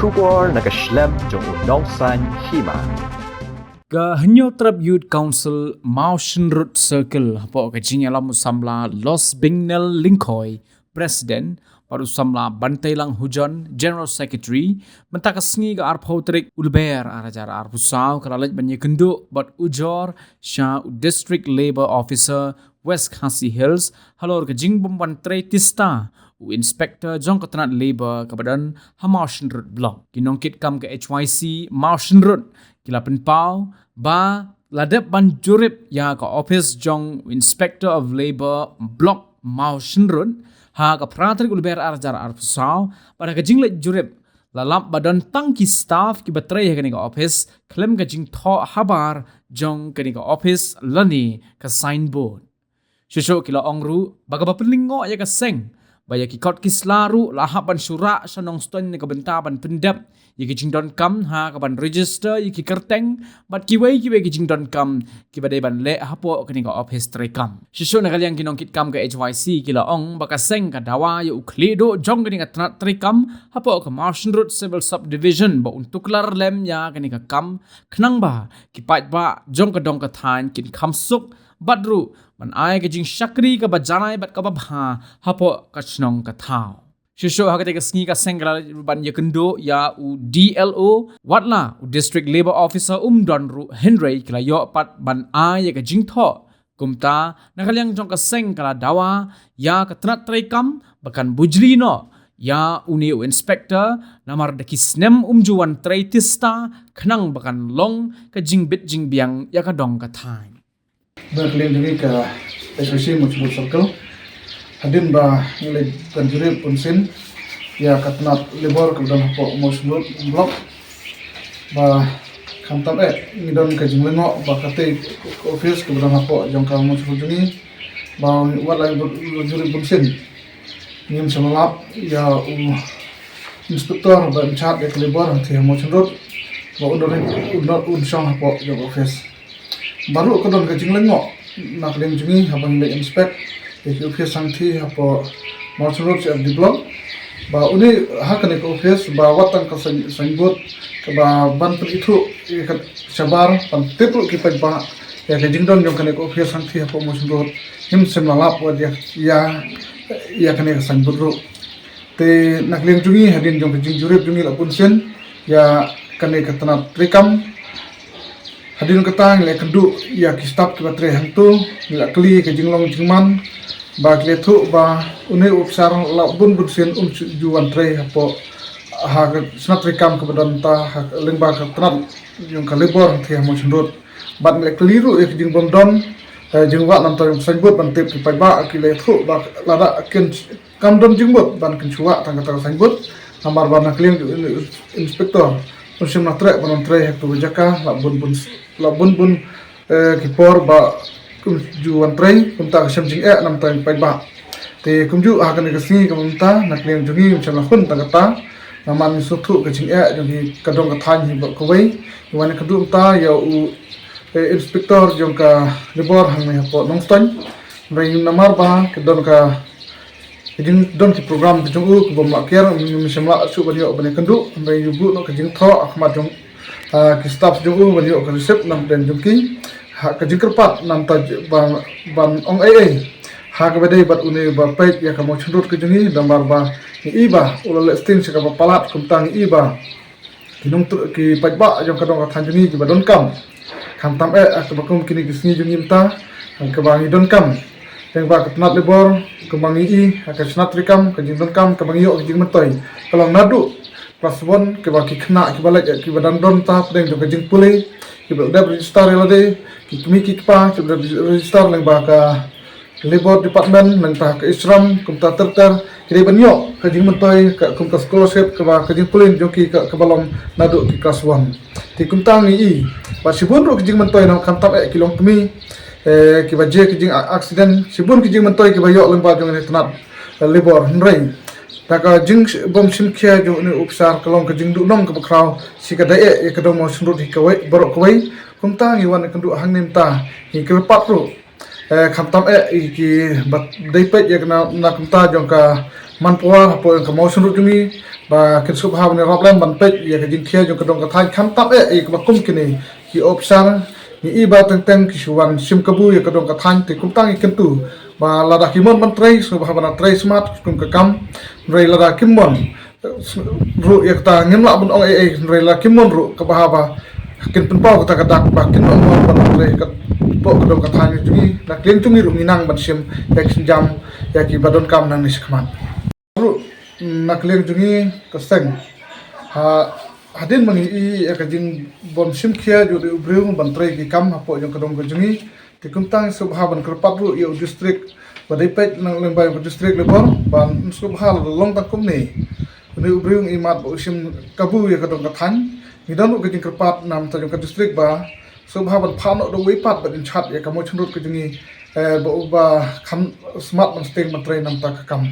Shubor nakaslem jong unongsan hima. Ka Hanyo Trap Youth Council Mountain Road Circle hapo ka jinyalam samla Los Bingnel Linkoy President paru samla Bantay Lang Hujan General Secretary mentakasngi ka arpotrik ulber arajar arpusaw kalalaj banye kendo bat ujor sha District Labor Officer West Khasi Hills halor ka jingbom bantray tista Inspector Jong Katranat Labor kabadan ha Mountain Road Block kinongkit kam ke HYC Mountain Road kila penpau ba ladep ban jurip ya ka office jong Inspector of Labor Block Mountain Road ha ka pratrik ulber arjar arpusaw pada ka jinglet jurip lalap badan tangki staff ki batray ka ni ka office klem ka jing tho habar jong ka ni ka office lani ka signboard shusho kila ongru baga bapelingo ya ka seng baya ki kot kislaru lahap ban syura sanong ston ni kabenta ban pendap yiki jingdon kam ha ka ban register yiki kerteng bat kiwei ki jingdon kam ki badai ban le hapo kini ka office trekam shisho na kaliang kinongkit kam ka HYC kila ong baka seng ka dawa yu uklido jong kini ka trekam hapo ka Mountain Road Civil Subdivision ba untuk lar lem ya kini ka kam knang ba ki pat ba jong ka dong ka than kin kamsuk badru man ay ka jing syakri ka bajanay bat ka babha hapo ka chnong ka thao shisho ha ka te ka sngi ka sengla ban ya kendo ya u DLO watla u District Labor Officer don ru Henry kila yo pat ban ay ka jing tho kumta nakaliang jong ka seng kala dawa ya ka trat trekam bakan bujli no ya uni u inspector namar de kisnem juan treitista khnang bakan long ka jing bit jing biang ya ka dong ka thai Berkelim diri ke SOC Muncul Circle Hadin ba nilai penjuri punsin ya katnat libor ke dalam pok Muncul Blok ba kantam ngidon ke jinglengo ba kate office ke dalam pok jongka Muncul juni ba walai penjuri punsin ngim semalap ya inspektor ba chat ke libor ke Muncul ba undur song pok jong office baru ko don ka jinglengo nak leng jungi habang le inspect ke office sangthi hapo Mountain Road di block ba uni hakane ko office ba watan ka sangbot ka ba ban pun itu ka sabar pan teplo ki pa ya ka jingdon jong kane ko office sangthi hapo Mountain Road him semlalap wa ya kane ka sangbot ro te nak leng jungi hadin jong ka jingjurip jungi la punsen ya kane ka tanap rekam hadin ketang le kendu ya ki stop ki batre hantu la kli ke jinglong jingman ba kletu ba une upsar la bun sen juan tre hapo ha snat rekam ke badanta ha lengba ka tran yung ka libor the mo chendot bat le kliru e jing bom don jingwa nam ta sangbot ban tep ki pai ba ki le thu ba lada ken kam don jingbot ban ken chuwa tang ka sangbot nambar ban klem inspektor Musim natre banon tre hektu jaka la bun kipor ba juan tre kumta semjing nam tay pai ba te kumju akan kasni kumta naklem jungi macam la khun tagata naman suthu kaching jungi kadong ka than hi ba kowai wan kadu ta ya u inspektor jong ka libor hang me po nongstan bai namar ba kadon ka Kajing don ki program kajing ku bom akhir misamla su banyo bane kandu bai yubu no kajing tho akhmat jong ki staff jong banyo ka receipt nam den jong ki ha kajing kerpat nam ta ban ong ai ha ka badai bat une ba pait ya ka mo chundut kajing dambar ba ni iba ulale stin se ka palat kumtang iba kinung ki pait ba jong ka dong ka than jong ki badon kam tam akbakum kini kisni jong imta ka bangi don kam yang ba katnat libor kemangi akan snat rekam ke jingdon kam ke bangio ke jing mentoy kalau nadu kelas 1 ke baki kena ke balak ke badan don tahap deng ke jing pulih ke dah register lade ke kemi ke pa ke register leng ba ka labor department leng ta ke isram kumta terter ke banyo ke jing mentoy ke kumta scholarship ke ba ke jing pulih joki ke balong nadu ke kelas 1 ti kumta ngi ba sibun ro ke jing mentoy nam kantam kilong kemi ki baje ki jing accident sibun ki jing mentoy ki bayo lemba jong ne tanat libor nrei taka jing bom sim khia jo ne upsar kalong ka jing du nong ka bakraw si ka dae ka dong mo sunrut hi kawai borok kawai kumta ngi wan ka du hang nim ta hi ka pat ro khamtam ki bat dai pet ya na kumta jong ka man poa po ka mo shuru jumi ba kin sub ha ne rob lam ban pet ya ka jing khia jong ka dong ka thai kham tap e ka kum kini ki opsar ni i ba teng teng ki shuwan sim kabu ya ka dong ka than te kum tang i kin tu ba la da kimon man trai sub ha ban trai smart kum ka kam rei la da kimon ru ya ta ngin la bun ong e rei la kimon ru ka ba ba kin pen pau ka dak ba kin ong ban rei ka po ka dong ka than jumi na klin tungi ru minang ban sim ya kin jam ya ki badon kam nang ni skman nakliang jungi kaseng hadin mangi i ekajing bon sim khia ju de ubriung ban trai ki kam hapo jong kadong ka jungi ti kumtang subha ban kerpat ru yo district badai pet nang lembai district lebor ban subha long tak kum ni ni ubriung i mat bo sim kabu ya kadong ka than ni don ka jing kerpat nam ta jong ka district ba subha ban phano do wi pat ban chat ya kamo chnut ka jungi bo ba kham smart ban steng ban trai nam ta ka kam